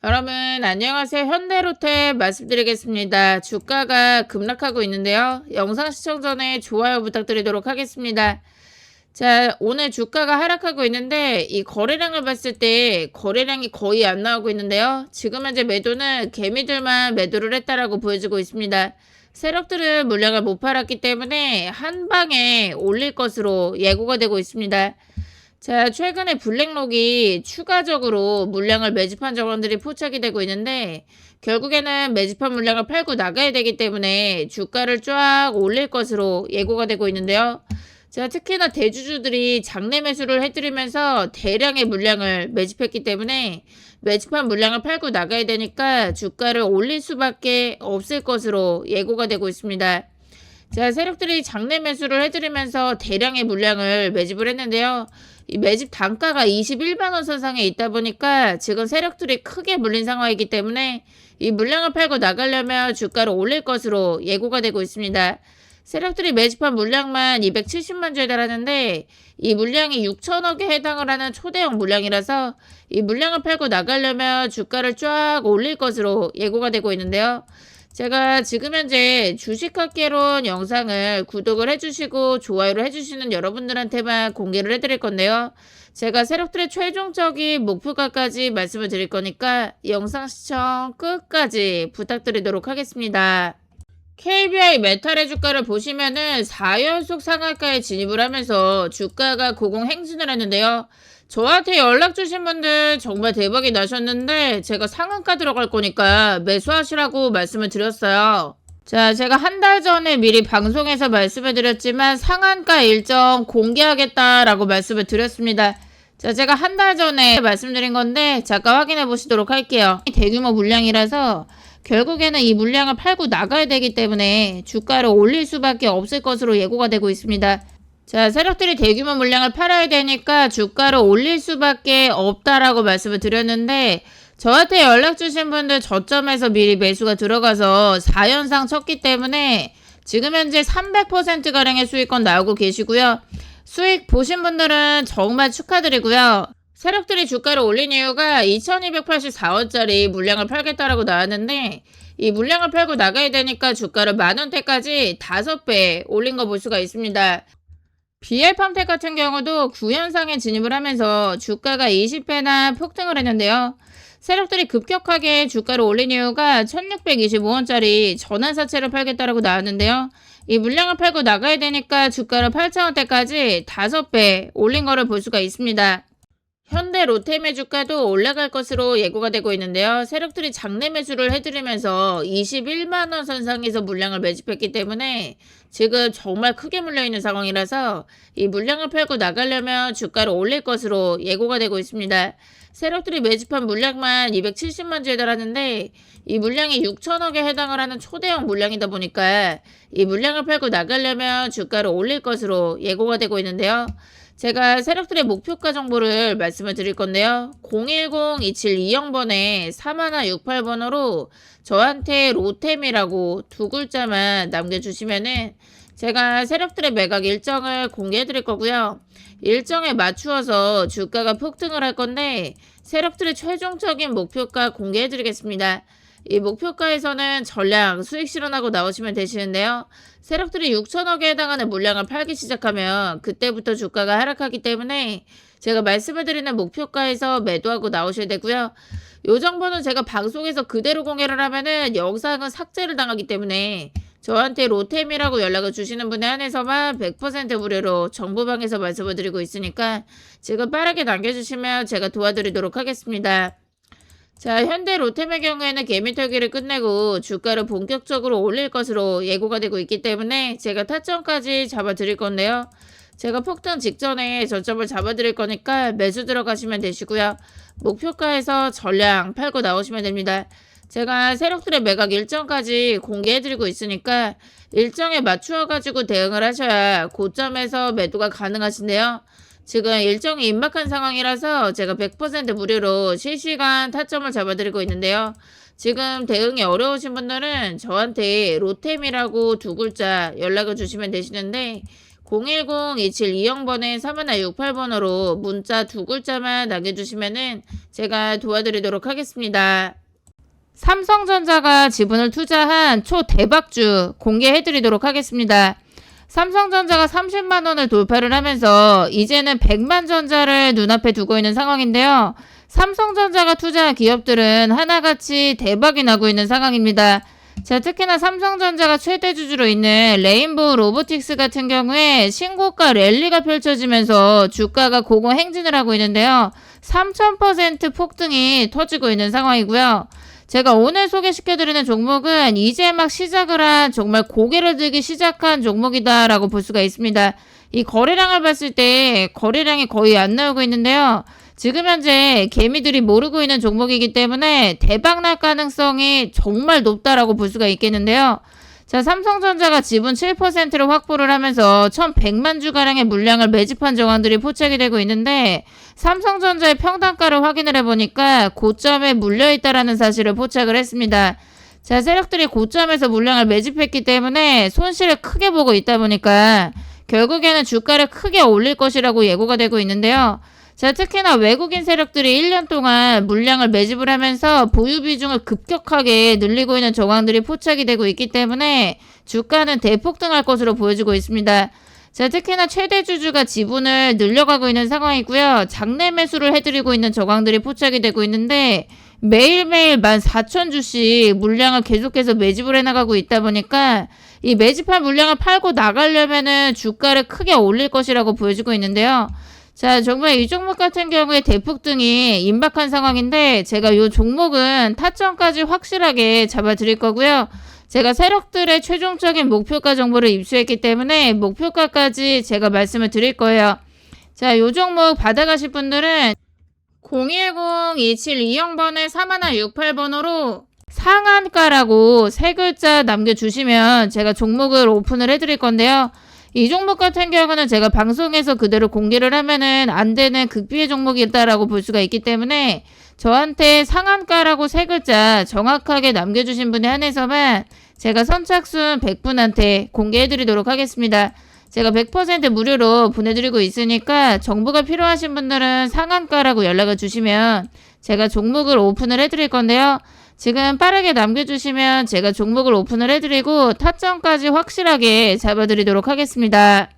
여러분 안녕하세요. 현대로템 말씀드리겠습니다. 주가가 급락하고 있는데요. 영상 시청 전에 좋아요 부탁드리도록 하겠습니다. 자, 오늘 주가가 하락하고 있는데 이 거래량을 봤을 때 거래량이 거의 안 나오고 있는데요. 지금 현재 매도는 개미들만 매도를 했다라고 보여지고 있습니다. 세력들은 물량을 못 팔았기 때문에 한 방에 올릴 것으로 예고가 되고 있습니다. 자, 최근에 블랙록이 추가적으로 물량을 매집한 정황들이 포착이 되고 있는데 결국에는 매집한 물량을 팔고 나가야 되기 때문에 주가를 쫙 올릴 것으로 예고가 되고 있는데요. 자, 특히나 대주주들이 장내 매수를 해드리면서 대량의 물량을 매집했기 때문에 매집한 물량을 팔고 나가야 되니까 주가를 올릴 수밖에 없을 것으로 예고가 되고 있습니다. 자, 세력들이 장내 매수를 해드리면서 대량의 물량을 매집을 했는데요. 이 매집 단가가 21만원 선상에 있다 보니까 지금 세력들이 크게 물린 상황이기 때문에 이 물량을 팔고 나가려면 주가를 올릴 것으로 예고가 되고 있습니다. 세력들이 매집한 물량만 270만 주에 달하는데 이 물량이 6천억에 해당을 하는 초대형 물량이라서 이 물량을 팔고 나가려면 주가를 쫙 올릴 것으로 예고가 되고 있는데요. 제가 지금 현재 주식학개론 영상을 구독을 해주시고 좋아요를 해주시는 여러분들한테만 공개를 해드릴 건데요. 제가 세력들의 최종적인 목표가까지 말씀을 드릴 거니까 영상 시청 끝까지 부탁드리도록 하겠습니다. KBI 메탈의 주가를 보시면은 4연속 상한가에 진입을 하면서 주가가 고공행진을 했는데요. 저한테 연락 주신 분들 정말 대박이 나셨는데 제가 상한가 들어갈 거니까 매수하시라고 말씀을 드렸어요. 자, 제가 한 달 전에 미리 방송에서 말씀을 드렸지만 상한가 일정 공개하겠다라고 말씀을 드렸습니다. 자, 제가 한 달 전에 말씀드린 건데 잠깐 확인해 보시도록 할게요. 대규모 물량이라서 결국에는 이 물량을 팔고 나가야 되기 때문에 주가를 올릴 수밖에 없을 것으로 예고가 되고 있습니다. 자, 세력들이 대규모 물량을 팔아야 되니까 주가를 올릴 수밖에 없다라고 말씀을 드렸는데 저한테 연락 주신 분들 저점에서 미리 매수가 들어가서 4연상 쳤기 때문에 지금 현재 300%가량의 수익권 나오고 계시고요. 수익 보신 분들은 정말 축하드리고요. 세력들이 주가를 올린 이유가 2284원짜리 물량을 팔겠다라고 나왔는데 이 물량을 팔고 나가야 되니까 주가를 만원대까지 5배 올린 거 볼 수가 있습니다. BL팜텍 같은 경우도 9연상에 진입을 하면서 주가가 20배나 폭등을 했는데요. 세력들이 급격하게 주가를 올린 이유가 1625원짜리 전환사채를 팔겠다라고 나왔는데요. 이 물량을 팔고 나가야 되니까 주가를 8,000원대까지 5배 올린 거를 볼 수가 있습니다. 현대 로템의 주가도 올라갈 것으로 예고가 되고 있는데요. 세력들이 장내 매수를 해드리면서 21만원 선상에서 물량을 매집했기 때문에 지금 정말 크게 물려있는 상황이라서 이 물량을 팔고 나가려면 주가를 올릴 것으로 예고가 되고 있습니다. 세력들이 매집한 물량만 270만 주에 달하는데 이 물량이 6천억에 해당을 하는 초대형 물량이다 보니까 이 물량을 팔고 나가려면 주가를 올릴 것으로 예고가 되고 있는데요. 제가 세력들의 목표가 정보를 말씀을 드릴 건데요. 010-2720번에 3168번으로 저한테 로템이라고 두 글자만 남겨주시면은 제가 세력들의 매각 일정을 공개해 드릴 거고요. 일정에 맞추어서 주가가 폭등을 할 건데 세력들의 최종적인 목표가 공개해 드리겠습니다. 이 목표가에서는 전량 수익 실현하고 나오시면 되시는데요. 세력들이 6천억에 해당하는 물량을 팔기 시작하면 그때부터 주가가 하락하기 때문에 제가 말씀을 드리는 목표가에서 매도하고 나오셔야 되고요. 요 정보는 제가 방송에서 그대로 공개를 하면은 영상은 삭제를 당하기 때문에 저한테 로템이라고 연락을 주시는 분에 한해서만 100% 무료로 정보방에서 말씀을 드리고 있으니까 지금 빠르게 남겨주시면 제가 도와드리도록 하겠습니다. 자, 현대 로템의 경우에는 개미털기를 끝내고 주가를 본격적으로 올릴 것으로 예고가 되고 있기 때문에 제가 타점까지 잡아드릴 건데요. 제가 폭등 직전에 저점을 잡아드릴 거니까 매수 들어가시면 되시고요. 목표가에서 전량 팔고 나오시면 됩니다. 제가 세력들의 매각 일정까지 공개해드리고 있으니까 일정에 맞추어가지고 대응을 하셔야 고점에서 매도가 가능하신데요. 지금 일정이 임박한 상황이라서 제가 100% 무료로 실시간 타점을 잡아드리고 있는데요. 지금 대응이 어려우신 분들은 저한테 로템이라고 두 글자 연락을 주시면 되시는데 010-2720번에 3168번으로 문자 2글자만 남겨주시면은 제가 도와드리도록 하겠습니다. 삼성전자가 지분을 투자한 초대박주 공개해드리도록 하겠습니다. 삼성전자가 30만원을 돌파를 하면서 이제는 100만전자를 눈앞에 두고 있는 상황인데요. 삼성전자가 투자한 기업들은 하나같이 대박이 나고 있는 상황입니다. 자, 특히나 삼성전자가 최대 주주로 있는 레인보우 로보틱스 같은 경우에 신고가 랠리가 펼쳐지면서 주가가 고공행진을 하고 있는데요. 3000% 폭등이 터지고 있는 상황이고요. 제가 오늘 소개시켜드리는 종목은 이제 막 시작을 한 정말 고개를 들기 시작한 종목이다라고 볼 수가 있습니다. 이 거래량을 봤을 때 거래량이 거의 안 나오고 있는데요. 지금 현재 개미들이 모르고 있는 종목이기 때문에 대박날 가능성이 정말 높다라고 볼 수가 있겠는데요. 자, 삼성전자가 지분 7%를 확보를 하면서 1100만 주가량의 물량을 매집한 정황들이 포착이 되고 있는데 삼성전자의 평단가를 확인을 해보니까 고점에 물려있다라는 사실을 포착을 했습니다. 자, 세력들이 고점에서 물량을 매집했기 때문에 손실을 크게 보고 있다 보니까 결국에는 주가를 크게 올릴 것이라고 예고가 되고 있는데요. 자, 특히나 외국인 세력들이 1년 동안 물량을 매집을 하면서 보유 비중을 급격하게 늘리고 있는 정황들이 포착이 되고 있기 때문에 주가는 대폭등할 것으로 보여지고 있습니다. 자, 특히나 최대 주주가 지분을 늘려가고 있는 상황이고요. 장내 매수를 해드리고 있는 정황들이 포착이 되고 있는데 매일매일 14,000주씩 물량을 계속해서 매집을 해나가고 있다 보니까 이 매집한 물량을 팔고 나가려면은 주가를 크게 올릴 것이라고 보여지고 있는데요. 자, 정말 이 종목 같은 경우에 대폭등이 임박한 상황인데 제가 이 종목은 타점까지 확실하게 잡아드릴 거고요. 제가 세력들의 최종적인 목표가 정보를 입수했기 때문에 목표가까지 제가 말씀을 드릴 거예요. 자, 이 종목 받아가실 분들은 010-2720번에 3168번으로 상한가라고 3글자 남겨주시면 제가 종목을 오픈을 해드릴 건데요. 이 종목 같은 경우는 제가 방송에서 그대로 공개를 하면은 안 되는 극비의 종목이다라고 볼 수가 있기 때문에 저한테 상한가라고 3글자 정확하게 남겨주신 분에 한해서만 제가 선착순 100분한테 공개해드리도록 하겠습니다. 제가 100% 무료로 보내드리고 있으니까 정보가 필요하신 분들은 상한가라고 연락을 주시면 제가 종목을 오픈을 해드릴 건데요. 지금 빠르게 남겨주시면 제가 종목을 오픈을 해드리고 타점까지 확실하게 잡아드리도록 하겠습니다.